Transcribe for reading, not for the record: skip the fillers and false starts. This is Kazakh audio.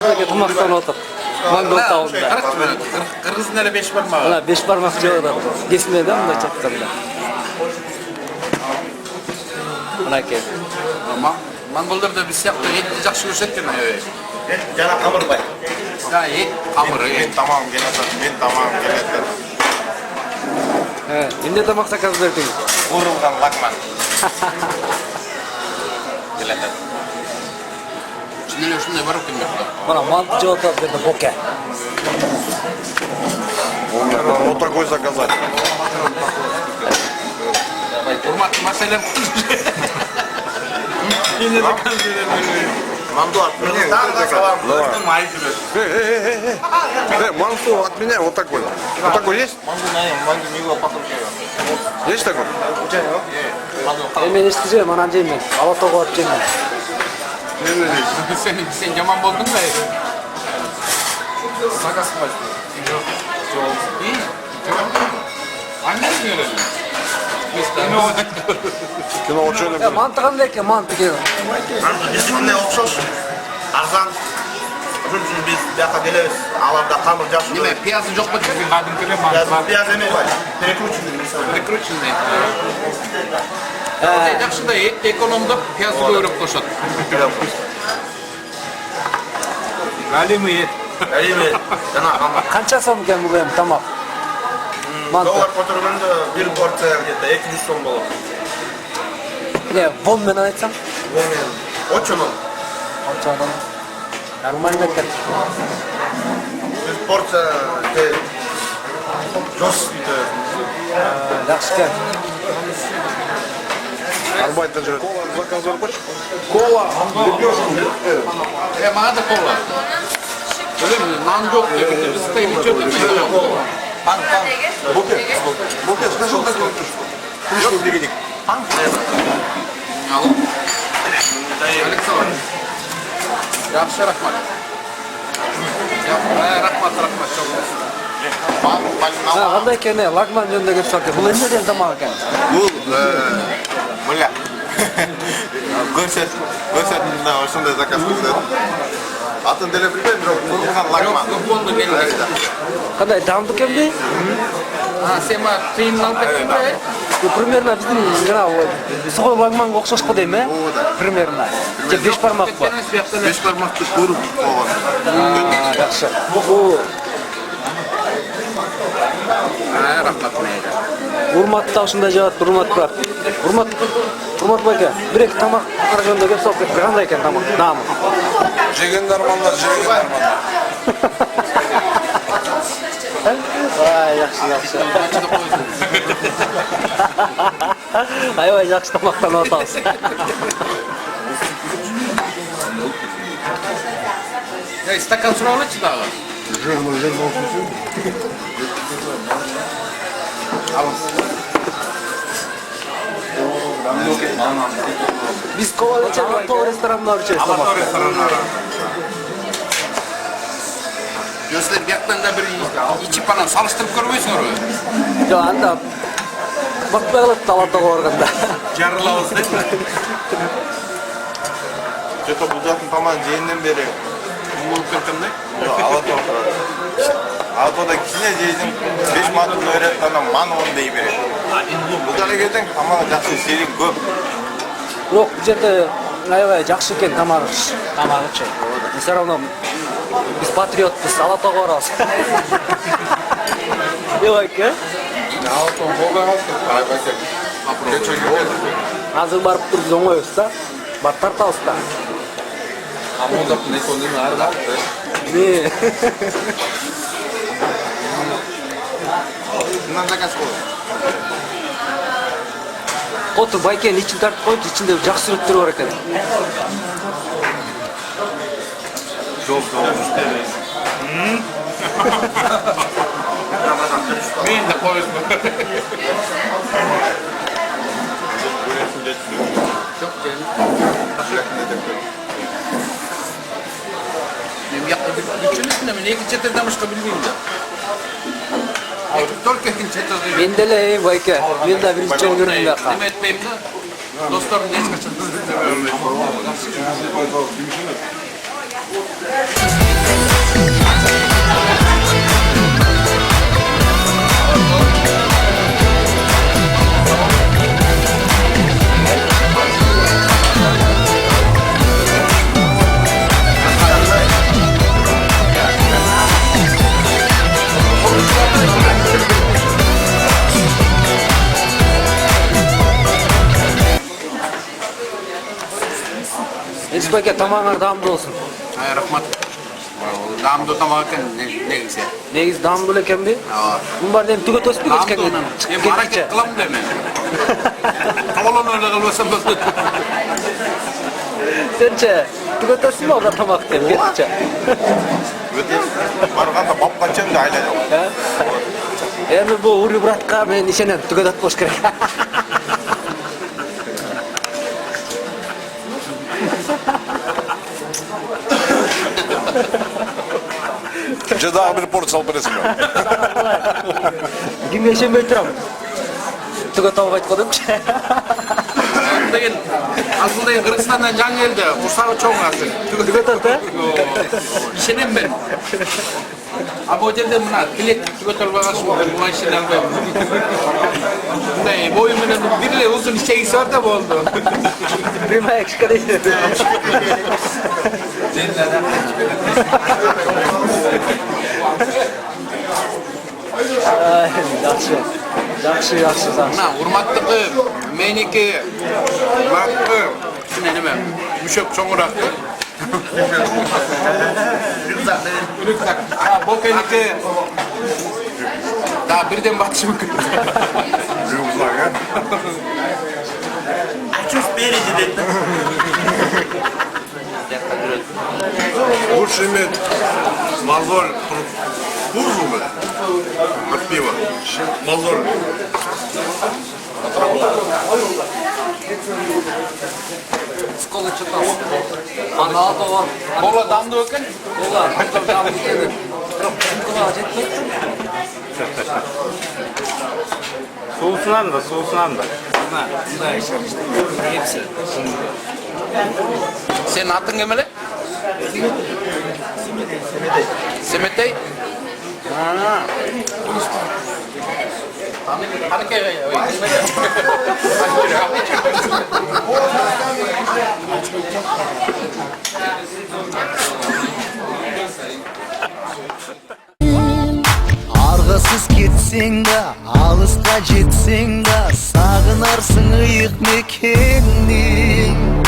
Tamaqdan o'tib. Mangol tavuğunda. Qirg'izning hali 5 barmog'i. Mana 5 barmoq jo'da. Kesmaydi unda chaqqanda. Mana aka. Mongollarda biz yoqda etni yaxshi ko'rsatgan. Et jana qamirбай. Ha, et qamiri. Men tamam keladi. Ha, endi tamoq zakaz berdingiz. Urug'dan lagman. Keladi. Shunday shunday borib kelmoqda. Mana mant jo'da dedi boka. Вот такой заказать. Hurmatli masalalar. Yine de kanseler. Манту от меня. Манту от меня вот такой. Вот такой есть? Есть такой? Men isteyeceğim, mana jeymen. Alatoq olib jeymen. Sen yomon bo'ldingmi? Zakaz qilib. Кино учили. Manты qanday ekan, manты ekan. Манту bizdikine o'xshash. Arzon. Shuning uchun biz bu yoqqa kelamiz. Alarda qamir yaxshi. Nima, piyozi yo'qmi sizning qadimkida? Piyaz emas, bak. Перекрученный. Прикрученный. Yaxshida et ekonomda piyoz ko'rib qo'shadi. Galimi et. Jana qamir. Qancha so'm ekan bu ham tamoq? Manты. Dolar ko'targanda bir porsiya где-то 200 so'm bo'ladi. Ne, von bilan aytsam? Ochunun. Ochonam. Normalmi ekan? Biz porsiya жесткий. Yaxshi ekan. Арбайтдан жүреді. Кола заказывал почему? Кола, Mana da kola. Öyle mi? Nan yok dedi. Biz de hiç ödemeyiz. Буке, скажи, как он пришел берегик. Alın. Alexander. Yaxshi rahmat. Rahmat. Çok Ha, qanday ekan, lagman jönde gap so'radi. Bu nedan tamoq ekan? Bu Mulla. Ko'rsatma shunday zakaz qildim. Atın telefonda turgan lagman. Bo'ldi belgi. Qanday damdi ekan bu? Ha, sema qiyinlanib ketdi. Bu примерно bizning mana suxoy lagmanga o'xshashqu deymi? Примерно. 5 barmoq bor. 5 barmoqni ko'rib qolgan. Yaxshi. Bu Rahmat. hurmatda shunday javob, hurmatlar. Hurmat aka. Birek tamoq qarajonda gap so'radi. Qanday ekan tamoq? Nami? Жеген дармандар. Vay, yaxshi. Ayvay, yaxshi tamoqdan o'tamiz. Stakan so'raychi dağı. Biz Kovalıca Alato restoranlar içeriz. Alato restoranlar. Gözler bir yaktan da bir içi bana salıştırıp görmüyorsunuz. Yo, anda bakmayalım da Alato organda. Jarılavuz değil mi? Что-то будатын таман жейінден бері. Бұл көркімді? Алатода кішіне жейдің 5 матын өйреттіні маны он дей береді. Бұдары келдің таманы жақсы серік көп. Yok, bu жерде ayvay жақсы екен тамағычы. Все равно biz patriotпыз, Алатоға барабыз. Не байке? Алатоға болғанғыз қарайбайсек. Азыр барып тұрбыз оңойбыз да. Бар тартабыз да. Амондап не сонун ардап. Не. Bundan zakaz қой. Отыр байкен için тартып қойып, içinde жақсы суреттер бар екен. Жоқ. Мен де қойысым. Жоқ, мен яқта күчілісінде мен екі четерден башқа білмеймін да. Только екі четерден. Мен де ле байке, мен де бірінші жол көрдім баққа. Неме етпеймін да. Достарым ешқашан Yusuf aka, tamağыңар дамды болсын. Рахмат. Дамды тамақ екен негізі. Негиз дамды эле экенби? Мун бар дем түгөт өспү Дамды кечке онан. Мен баракет кылам демен. Кабалан эле кылбасам болду. Сенче түгөт өспү ага тамак деп кетчи. Барганда бапкачем да айла жок. Эми бул Ури братка мен ишенем түгөт болуш керек. Жада bir порция алып бересиң. Кимге ишенбей турам? Түгөт албайт го депчи. Деген асылда Кыргызстандан жаңы келди. Курсагы чоң асыл. Түгөт алты? Ишенем мен. Або жерде мына тилек түгөт албаган буга ишене албайм. Мындай бою менен бир эле узун чегиси бар да болду. Прямая экскурсия. Жакшы. Мына урматтуу меники бакы сине неме мүшөк чоңураак. Рюкзак. Бокеники да бирден батышы мүмкүн. Рюкзак, А что спереди дед? Лучше иметь мозоль курзу, от пива. Мозоль. Сколы чытас. Ана бар. Кола дамды экен. Кола дамды экен. Кола жетпейт. Соусунан да. Мындай işte. Hepsi. Сенин атың кем эле? Семетей. Аргасыз кетсең да, алыска жетсең да, сагынарсың ыйык мекенни.